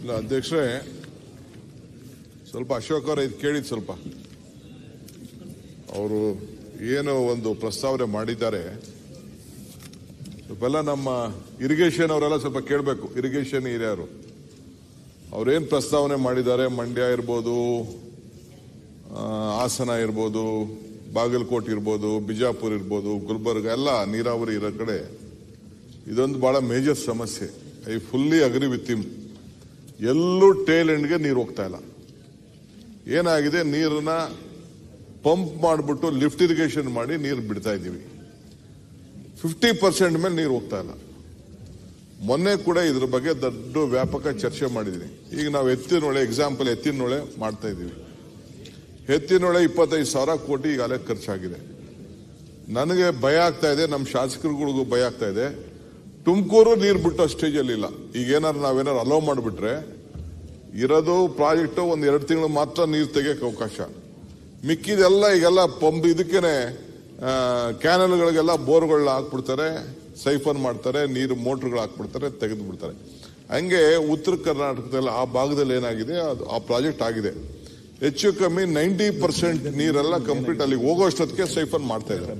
ಇಲ್ಲ ಅಧ್ಯಕ್ಷರೇ, ಸ್ವಲ್ಪ ಅಶೋಕ್ ಅವರ ಇದು ಕೇಳಿದ್ ಸ್ವಲ್ಪ ಅವರು ಏನು ಒಂದು ಪ್ರಸ್ತಾವನೆ ಮಾಡಿದ್ದಾರೆ, ಸ್ವಲ್ಪ ನಮ್ಮ ಇರಿಗೇಷನ್ ಅವರೆಲ್ಲ ಸ್ವಲ್ಪ ಕೇಳಬೇಕು. ಇರಿಗೇಷನ್ ಹಿರಿಯರು ಅವ್ರೇನು ಪ್ರಸ್ತಾವನೆ ಮಾಡಿದ್ದಾರೆ, ಮಂಡ್ಯ ಇರ್ಬೋದು, ಹಾಸನ ಇರ್ಬೋದು, ಬಾಗಲಕೋಟೆ ಇರ್ಬೋದು, ಬಿಜಾಪುರ ಇರ್ಬೋದು, ಗುಲ್ಬರ್ಗ ಎಲ್ಲ ನೀರಾವರಿ ಇರೋ ಕಡೆ ಇದೊಂದು ಬಹಳ ಮೇಜರ್ ಸಮಸ್ಯೆ. I fully agree with him. ಎಲ್ಲೂ ಟೇಲ್ ಎಂಡ್ಗೆ ನೀರು ಹೋಗ್ತಾ ಇಲ್ಲ. ಏನಾಗಿದೆ, ನೀರನ್ನ ಪಂಪ್ ಮಾಡಿಬಿಟ್ಟು ಲಿಫ್ಟ್ ಇರಿಗೇಷನ್ ಮಾಡಿ ನೀರು ಬಿಡ್ತಾ ಇದ್ದೀವಿ. 50% ಮೇಲೆ ನೀರು ಹೋಗ್ತಾ ಇಲ್ಲ. ಮೊನ್ನೆ ಕೂಡ ಇದ್ರ ಬಗ್ಗೆ ದೊಡ್ಡ ವ್ಯಾಪಕ ಚರ್ಚೆ ಮಾಡಿದ್ದೀನಿ. ಈಗ ನಾವು ಎತ್ತಿನೊಳೆ ಎಕ್ಸಾಂಪಲ್, ಎತ್ತಿನೊಳೆ ಮಾಡ್ತಾ ಇದ್ದೀವಿ. ಎತ್ತಿನೊಳೆ 25,000 ಕೋಟಿ ಈಗಾಗಲೇ ಖರ್ಚಾಗಿದೆ. ನನಗೆ ಭಯ ಆಗ್ತಾ ಇದೆ, ನಮ್ಮ ಶಾಸಕರುಗಳಿಗೂ ಭಯ ಆಗ್ತಾ ಇದೆ. ತುಮಕೂರು ನೀರು ಬಿಟ್ಟೋ ಸ್ಟೇಜಲ್ಲಿ ಇಲ್ಲ. ಈಗ ನಾವೇನಾರು ಅಲೋ ಮಾಡಿಬಿಟ್ರೆ ಇರೋದು ಪ್ರಾಜೆಕ್ಟ್ ಒಂದು 2 ತಿಂಗಳು ಮಾತ್ರ ನೀರು ತೆಗಿಯಕ್ಕೆ ಅವಕಾಶ. ಮಿಕ್ಕಿದೆಲ್ಲ ಈಗೆಲ್ಲ ಪಂಪ್ ಇದಕ್ಕೇನೆ ಕ್ಯಾನಲ್ಗಳಿಗೆಲ್ಲ ಬೋರ್ಗಳನ್ನ ಹಾಕ್ಬಿಡ್ತಾರೆ, ಸೈಫನ್ ಮಾಡ್ತಾರೆ, ನೀರು ಮೋಟ್ರ್ಗಳು ಹಾಕ್ಬಿಡ್ತಾರೆ, ತೆಗೆದು ಬಿಡ್ತಾರೆ. ಹಂಗೆ ಉತ್ತರ ಕರ್ನಾಟಕದಲ್ಲಿ ಆ ಭಾಗದಲ್ಲಿ ಏನಾಗಿದೆ, ಅದು ಆ ಪ್ರಾಜೆಕ್ಟ್ ಆಗಿದೆ. ಹೆಚ್ಚು ಕಮ್ಮಿ 90% ನೀರೆಲ್ಲ ಕಂಪ್ಲೀಟ್ ಅಲ್ಲಿ ಹೋಗೋಷ್ಟೊತ್ತಿಗೆ ಸೈಫನ್ ಮಾಡ್ತಾ ಇದ್ದಾರೆ.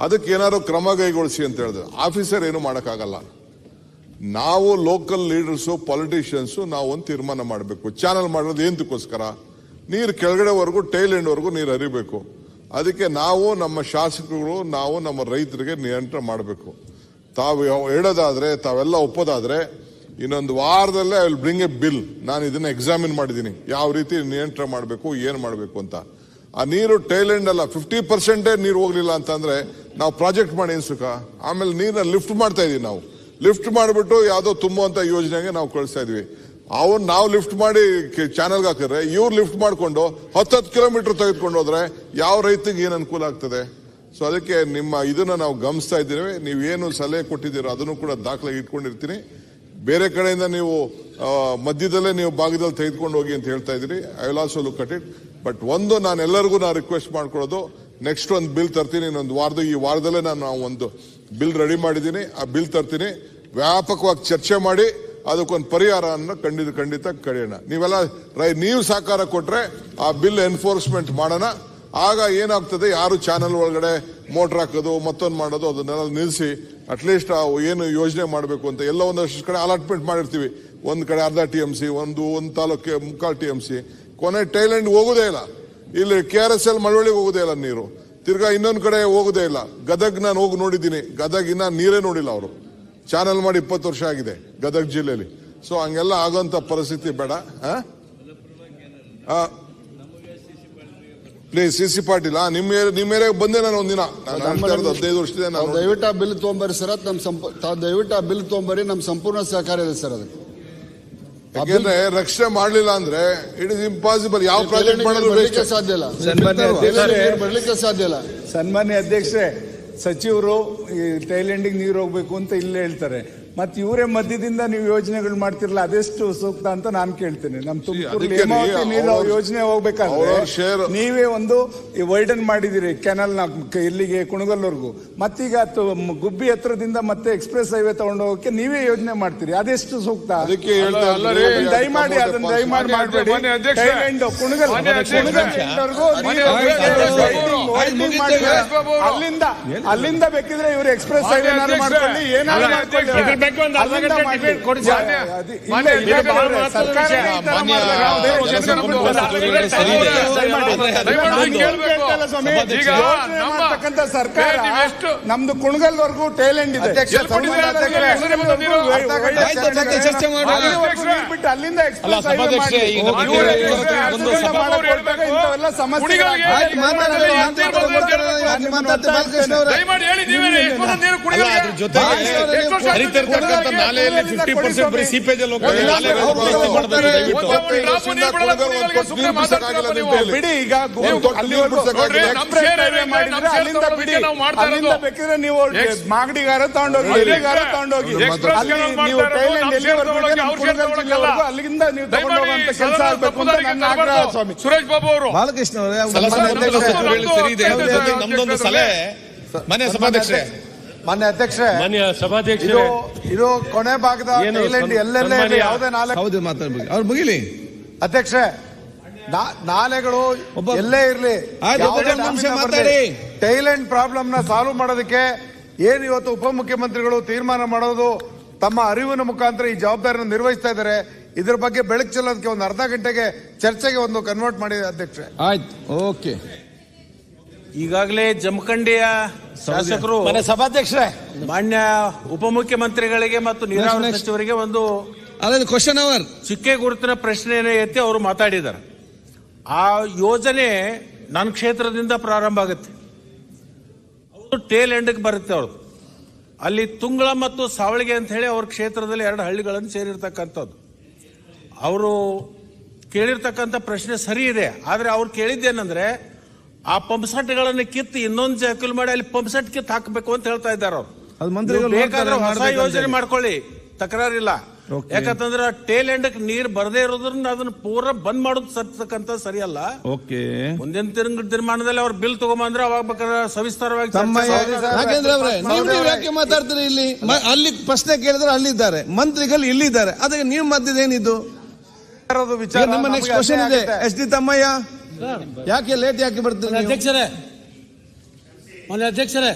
ಅದಕ್ಕೆ ಏನಾದ್ರು ಕ್ರಮ ಕೈಗೊಳಿಸಿ ಅಂತ ಹೇಳಿದ್ರೆ ಆಫೀಸರ್ ಏನು ಮಾಡೋಕ್ಕಾಗಲ್ಲ. ನಾವು ಲೋಕಲ್ ಲೀಡರ್ಸು, ಪಾಲಿಟಿಷಿಯನ್ಸು ನಾವು ಒಂದು ತೀರ್ಮಾನ ಮಾಡಬೇಕು. ಚಾನಲ್ ಮಾಡೋದು ಏನಕ್ಕೋಸ್ಕರ, ನೀರು ಕೆಳಗಡೆವರೆಗೂ ಟೈಲ್ ಎಂಡ್ವರೆಗೂ ನೀರು ಹರಿಬೇಕು. ಅದಕ್ಕೆ ನಾವು ನಮ್ಮ ಶಾಸಕರು, ನಾವು ನಮ್ಮ ರೈತರಿಗೆ ನಿಯಂತ್ರಣ ಮಾಡಬೇಕು. ತಾವು ಹೇಳೋದಾದ್ರೆ, ತಾವೆಲ್ಲ ಒಪ್ಪೋದಾದ್ರೆ ಇನ್ನೊಂದು ವಾರದಲ್ಲೇ I will bring a bill. ನಾನು ಇದನ್ನ ಎಕ್ಸಾಮಿನ್ ಮಾಡಿದ್ದೀನಿ, ಯಾವ ರೀತಿ ನಿಯಂತ್ರಣ ಮಾಡಬೇಕು, ಏನು ಮಾಡಬೇಕು ಅಂತ. ಆ ನೀರು ಟೈಲ್ ಎಂಡ್ ಅಲ್ಲ, 50% ನೀರು ಹೋಗ್ಲಿಲ್ಲ ಅಂತಂದ್ರೆ ನಾವು ಪ್ರಾಜೆಕ್ಟ್ ಮಾಡಿ ಏನ್ ಸುಖ. ಆಮೇಲೆ ನೀರನ್ನ ಲಿಫ್ಟ್ ಮಾಡ್ತಾ ಇದೀವಿ. ನಾವು ಲಿಫ್ಟ್ ಮಾಡಿಬಿಟ್ಟು ಯಾವುದೋ ತುಂಬುವಂತ ಯೋಜನೆಗೆ ನಾವು ಕಳಿಸ್ತಾ ಇದೀವಿ. ಅವನ್ ನಾವು ಲಿಫ್ಟ್ ಮಾಡಿ ಚಾನಲ್ಗೆ ಹಾಕಿದ್ರೆ ಇವ್ರು ಲಿಫ್ಟ್ ಮಾಡ್ಕೊಂಡು 10 ಕಿಲೋಮೀಟರ್ ತೆಗೆದುಕೊಂಡು ಹೋದ್ರೆ ಯಾವ ರೈತರಿಗೆ ಏನು ಅನುಕೂಲ ಆಗ್ತದೆ? ಸೊ ಅದಕ್ಕೆ ನಿಮ್ಮ ಇದನ್ನ ನಾವು ಗಮನಿಸ್ತಾ ಇದ್ದೀವಿ. ನೀವೇನು ಸಲಹೆ ಕೊಟ್ಟಿದ್ದೀರೋ ಅದನ್ನು ಕೂಡ ದಾಖಲೆ ಇಟ್ಕೊಂಡಿರ್ತೀನಿ. ಬೇರೆ ಕಡೆಯಿಂದ ನೀವು ಮಧ್ಯದಲ್ಲೇ ನೀವು ಭಾಗದಲ್ಲಿ ತೆಗೆದುಕೊಂಡು ಹೋಗಿ ಅಂತ ಹೇಳ್ತಾ ಇದ್ದೀರಿ. I will also look at it. But ಒಂದು ನಾನು ಎಲ್ಲರಿಗೂ ರಿಕ್ವೆಸ್ಟ್ ಮಾಡ್ಕೊಳ್ಳೋದು, ನೆಕ್ಸ್ಟ್ ಒಂದು ಬಿಲ್ ತರ್ತೀನಿ ಇನ್ನೊಂದು ಈ ವಾರದಲ್ಲೇ ನಾನು ಒಂದು ಬಿಲ್ ರೆಡಿ ಮಾಡಿದ್ದೀನಿ. ಆ ಬಿಲ್ ತರ್ತೀನಿ, ವ್ಯಾಪಕವಾಗಿ ಚರ್ಚೆ ಮಾಡಿ ಅದಕ್ಕೊಂದು ಪರಿಹಾರವನ್ನು ಖಂಡಿತ ಕರೆಯೋಣ. ನೀವೆಲ್ಲ ನೀವು ಸಹಕಾರ ಕೊಟ್ರೆ ಆ ಬಿಲ್ ಎನ್ಫೋರ್ಸ್ಮೆಂಟ್ ಮಾಡೋಣ. ಆಗ ಏನಾಗ್ತದೆ, ಯಾರು ಚಾನಲ್ ಒಳಗಡೆ ಮೋಟರ್ ಹಾಕೋದು ಮತ್ತೊಂದು ಮಾಡೋದು ಅದನ್ನೆಲ್ಲ ನಿಲ್ಲಿಸಿ ಅಟ್ಲೀಸ್ಟ್ ಏನು ಯೋಜನೆ ಮಾಡಬೇಕು ಅಂತ ಎಲ್ಲ ಒಂದಷ್ಟು ಕಡೆ ಅಲಾಟ್ಮೆಂಟ್ ಮಾಡಿರ್ತೀವಿ. ಒಂದ್ ಕಡೆ ಅರ್ಧ TMC, ಒಂದು ತಾಲೂಕಿಗೆ 3/4 TMC, ಕೊನೆ ಟೈಲೆಂಡ್ ಹೋಗೋದೇ ಇಲ್ಲ. ಇಲ್ಲಿ KRSL ಮಳವಳ್ಳಿಗೆ ಹೋಗೋದೇ ಇಲ್ಲ ನೀರು. ತಿರ್ಗಾ ಇನ್ನೊಂದು ಕಡೆ ಹೋಗೋದೇ ಇಲ್ಲ. ಗದಗ್ ನಾನು ಹೋಗಿ ನೋಡಿದ್ದೀನಿ. ಗದಗ್ ಇನ್ನ ನೀರೇ ನೋಡಿಲ್ಲ ಅವರು. ಚಾನಲ್ ಮಾಡಿ 20 ವರ್ಷ ಆಗಿದೆ ಗದಗ್ ಜಿಲ್ಲೆಯಲ್ಲಿ. ಸೊ ಹಂಗೆಲ್ಲ ಆಗೋಂತ ಪರಿಸ್ಥಿತಿ ಬೇಡ. ಪ್ಲೀಸ್ CC ಪಾಟೀಲ್, ನಿಮ್ಮ ಏರಿಯಾಗೆ ಬಂದೆ ನಾನು ಒಂದಿನ. 15 ವರ್ಷದಿಂದ ದಯವಿಟ್ಟು ಆ ಬಿಲ್ ತೊಗೊಂಬರಿ ಸರ್. ದಯವಿಟ್ಟು ಆ ಬಿಲ್ ತೊಗೊಂಬರಿ. ನಮ್ಮ ಸಂಪೂರ್ಣ ಸಹಕಾರ ಇದೆ ಸರ್ ಅದಕ್ಕೆ. ಯಾಕೆಂದ್ರೆ ರಕ್ಷಣೆ ಮಾಡ್ಲಿಲ್ಲ ಅಂದ್ರೆ ಇಟ್ ಇಸ್ ಇಂಪಾಸಿಬಲ್. ಯಾವ ಪ್ರಾಜೆಕ್ಟ್ ಮಾಡೋದು ಸಾಧ್ಯ ಇಲ್ಲ, ಬರ್ಲಿಕ್ಕೆ ಸಾಧ್ಯ ಇಲ್ಲ. ಸನ್ಮಾನ್ಯ ಅಧ್ಯಕ್ಷರೇ, ಸಚಿವರು ಈ ಟೈಲೆಂಡಿಗೆ ನೀರು ಹೋಗ್ಬೇಕು ಅಂತ ಇಲ್ಲೇ ಹೇಳ್ತಾರೆ. ಮತ್ತೆ ಇವರೇ ಮಧ್ಯದಿಂದ ನೀವು ಯೋಜನೆಗಳು ಮಾಡ್ತಿರಲ್ಲ, ಅದೆಷ್ಟು ಸೂಕ್ತ ಅಂತ ನಾನು ಕೇಳ್ತೇನೆ. ನಮ್ ತುಮಕೂರು ಹೇಮಾವತಿ ನೀರು ಯೋಜನೆ ಹೋಗ್ಬೇಕಾದ್ರೆ ನೀವೇ ಒಂದು ವೈಡನ್ ಮಾಡಿದಿರಿ ಕೆನಲ್ ನ ಇಲ್ಲಿಗೆ ಕುಣಗಲ್ವರೆಗೂ. ಮತ್ತೀಗ ಗುಬ್ಬಿ ಹತ್ರದಿಂದ ಮತ್ತೆ ಎಕ್ಸ್ಪ್ರೆಸ್ ಹೈವೇ ತಗೊಂಡು ಹೋಗಕ್ಕೆ ನೀವೇ ಯೋಜನೆ ಮಾಡ್ತೀರಿ, ಅದೆಷ್ಟು ಸೂಕ್ತ? ದಯಮಾಡಿ ಅದನ್ನ ದಯಮಾಡಿ ಮಾಡಬೇಡಿ. ಟೈಲೆಂಡ್ ಕುಣಗಲ್ ಅಲ್ಲಿಂದ ಬೇಕಿದ್ರೆ ಇವರು ಎಕ್ಸ್ಪ್ರೆಸ್ ಹೈವೇ ಮಾಡ್ಕೊಳ್ಳಿ, ಏನಾದ್ರು ಮಾಡ್ಕೊಳ್ಳಿ. ಸರ್ಕಾರ ನಮ್ದು ಕುಣಗಲ್ವರೆಗೂ ಟೈಲೆಂಡ್ ಇದೆ. ಬಿಟ್ಟು ಅಲ್ಲಿಂದ ಎಕ್ಸ್ಪ್ರೆಸ್ ಸಮಸ್ಯೆ ನಾಲೆಯಲ್ಲಿ 50% ಬರೀ ಸೀಪೇಜ್ ಬಿಡಿ. ಈಗ ಅಲ್ಲಿಂದ ಬಿಡಿ, ಅಲ್ಲಿಂದ ಬೇಕಿದ್ರೆ ನೀವು ಮಾಗಡಿಗಾರ ತಗೊಂಡೋಗಿ, ಎಲ್ಲಿಗಾರ ತಗೊಂಡೋಗಿ, ಅಲ್ಲಿ ನೀವು ಟೈಲೆಂಡ್ ಎಲ್ಲಿವರೆಗೂ ಅಲ್ಲಿಂದ ನೀವು ತಗೊಂಡೋಗುವಂತ ಕೆಲಸ ಆಗ್ಬೇಕು ಅಂತ ನನ್ನ ಆಗ್ರಹ. ಸ್ವಾಮಿ ಸುರೇಶ್ ಬಾಬು ಅವರು, ಬಾಲಕೃಷ್ಣ ಸರಿ ಇದೆ. ನಮ್ದೊಂದು ಸಲಹೆ, ಮನೆ ಸಭಾಧ್ಯಕ್ಷರೇ, ಮಾನ್ಯ ಅಧ್ಯಕ್ಷರೇ, ಮಾನ್ಯ ಸಭಾಧ್ಯಕ್ಷರೇ, ಇದು ಕೊನೆ ಭಾಗದ ಏನು ಐಲ್ಯಾಂಡ್ ಎಲ್ಲೆಲ್ಲೇ ಇರಲಿ, ಸನ್ಮಾನ್ಯ- ಯಾವುದೇ ನಾಲೆ ಹೌದು ಮಾತಾಡ್ಬೇಕು, ಅವ್ರು ಮುಗಿಲಿ. ಅಧ್ಯಕ್ಷರೇ, ನಾಲೆಗಳು ಎಲ್ಲೇ ಇರಲಿ, ಆಯ್ತು, ಒಂದ್ ನಿಮಿಷ ಮಾತಾಡಿ. ಟೈಲೆಂಡ್ ಪ್ರಾಬ್ಲಮ್ ನ ಸಾಲ್ವ್ ಮಾಡೋದಕ್ಕೆ ಏನು ಇವತ್ತು ಉಪಮುಖ್ಯಮಂತ್ರಿಗಳು ತೀರ್ಮಾನ ಮಾಡೋದು, ತಮ್ಮ ಅರಿವಿನ ಮುಖಾಂತರ ಈ ಜವಾಬ್ದಾರಿಯನ್ನು ನಿರ್ವಹಿಸ್ತಾ ಇದ್ದಾರೆ. ಇದ್ರ ಬಗ್ಗೆ ಬೆಳಕು ಚೆಲ್ಲೋದಕ್ಕೆ ಒಂದು ಅರ್ಧ ಗಂಟೆಗೆ ಚರ್ಚೆಗೆ ಒಂದು ಕನ್ವರ್ಟ್ ಮಾಡಿದೆ ಅಧ್ಯಕ್ಷರೇ. ಆಯ್ತು, ಓಕೆ. ಈಗಾಗಲೇ ಜಮಖಂಡಿಯ ಶಾಸಕರು ಸಭಾಧ್ಯಕ್ಷರೇ, ಮಾನ್ಯ ಉಪಮುಖ್ಯಮಂತ್ರಿಗಳಿಗೆ ಮತ್ತು ನೀರಾವರಿ ಸಚಿವರಿಗೆ ಒಂದು ಅದೇ ಕ್ವಶನ್ ಅವರ್ ಚುಕ್ಕೆ ಗುರುತಿನ ಪ್ರಶ್ನೆಯನ್ನು ಎತ್ತಿ ಅವರು ಮಾತಾಡಿದ್ದಾರೆ. ಆ ಯೋಜನೆ ನನ್ನ ಕ್ಷೇತ್ರದಿಂದ ಪ್ರಾರಂಭ ಆಗುತ್ತೆ, ಅವರು ಟೇಲ್ ಎಂಡ್ಗೆ ಬರುತ್ತೆ. ಅವ್ರದ್ದು ಅಲ್ಲಿ ತುಂಗಳ ಮತ್ತು ಸಾವಳಿಗೆ ಅಂತ ಹೇಳಿ ಅವ್ರ ಕ್ಷೇತ್ರದಲ್ಲಿ 2 ಹಳ್ಳಿಗಳನ್ನು ಸೇರಿರ್ತಕ್ಕಂಥದ್ದು. ಅವರು ಕೇಳಿರ್ತಕ್ಕಂಥ ಪ್ರಶ್ನೆ ಸರಿ ಇದೆ, ಆದರೆ ಅವ್ರು ಕೇಳಿದ್ದೇನೆಂದ್ರೆ ಆ ಪಂಪ್ಸೆಟ್ಗಳನ್ನು ಕಿತ್ತು ಇನ್ನೊಂದು ಜಾಕಲ್ ಮಾಡಿ ಅಲ್ಲಿ ಪಂಪ್ಸೆಟ್ ಕಿತ್ತು ಹಾಕಬೇಕು ಅಂತ ಹೇಳ್ತಾ ಇದ್ದಾರೆ ಅವರು. ಅದು ಮಂತ್ರಿಗಳು ಬೇಕಾದ್ರೆ ಹೊಸ ಮಾಡ್ಬೇಕಂತ ಯೋಜನೆ ಹೇಳಿ. ಮಾಡ್ಕೊಳ್ಳಿ, ತಕರಾರಿಲ್ಲ. Okay. ಯಾಕಂತಂದ್ರೆ ಟೇಲ್ ಎಂಡ್ ನೀರ್ ಬರದೇ ಇರೋದ್ರಿಂದ ಅದನ್ನ ಪೂರ ಬಂದ್ ಮಾಡೋದು ಸರ್ತಕ್ಕಂತ ಸರಿಯಲ್ಲ. ಓಕೆ. ಮುಂದಿನ ತೀರ್ಮಾನದಲ್ಲಿ ಅವ್ರ ಬಿಲ್ ತಗೊಂಬಂದ್ರೆ ಅವಾಗ ಬೇಕಾದ್ರೆ ಸವಿಸ್ತಾರವಾಗಿ ನಾಗೇಂದ್ರ ಅವರೇ, ನೀವು ಯಾಕೆ ಮಾತಾಡ್ತೀರಿ ಇಲ್ಲಿ? ಅಲ್ಲಿ ಪ್ರಶ್ನೆ ಕೇಳಿದ್ರೆ ಅಲ್ಲಿದ್ದಾರೆ ಮಂತ್ರಿಗಳು, ಇಲ್ಲಿದ್ದಾರೆ. ಅದಕ್ಕೆ ನೀವು ಮಧ್ಯದೇನಿದು? ವಿಚಾರ ನಿಮ್ಮ ನೆಕ್ಸ್ಟ್ ಕ್ವಶನ್ ಇದೆ. ಎಸ್ ಡಿ ತಮ್ಮಯ್ಯ, ಯಾಕೆ ಲೇಟ್ ಯಾಕೆ ಬರ್ತೀರಿ ನೀವು? ಮಾನ್ಯ ಅಧ್ಯಕ್ಷರೇ,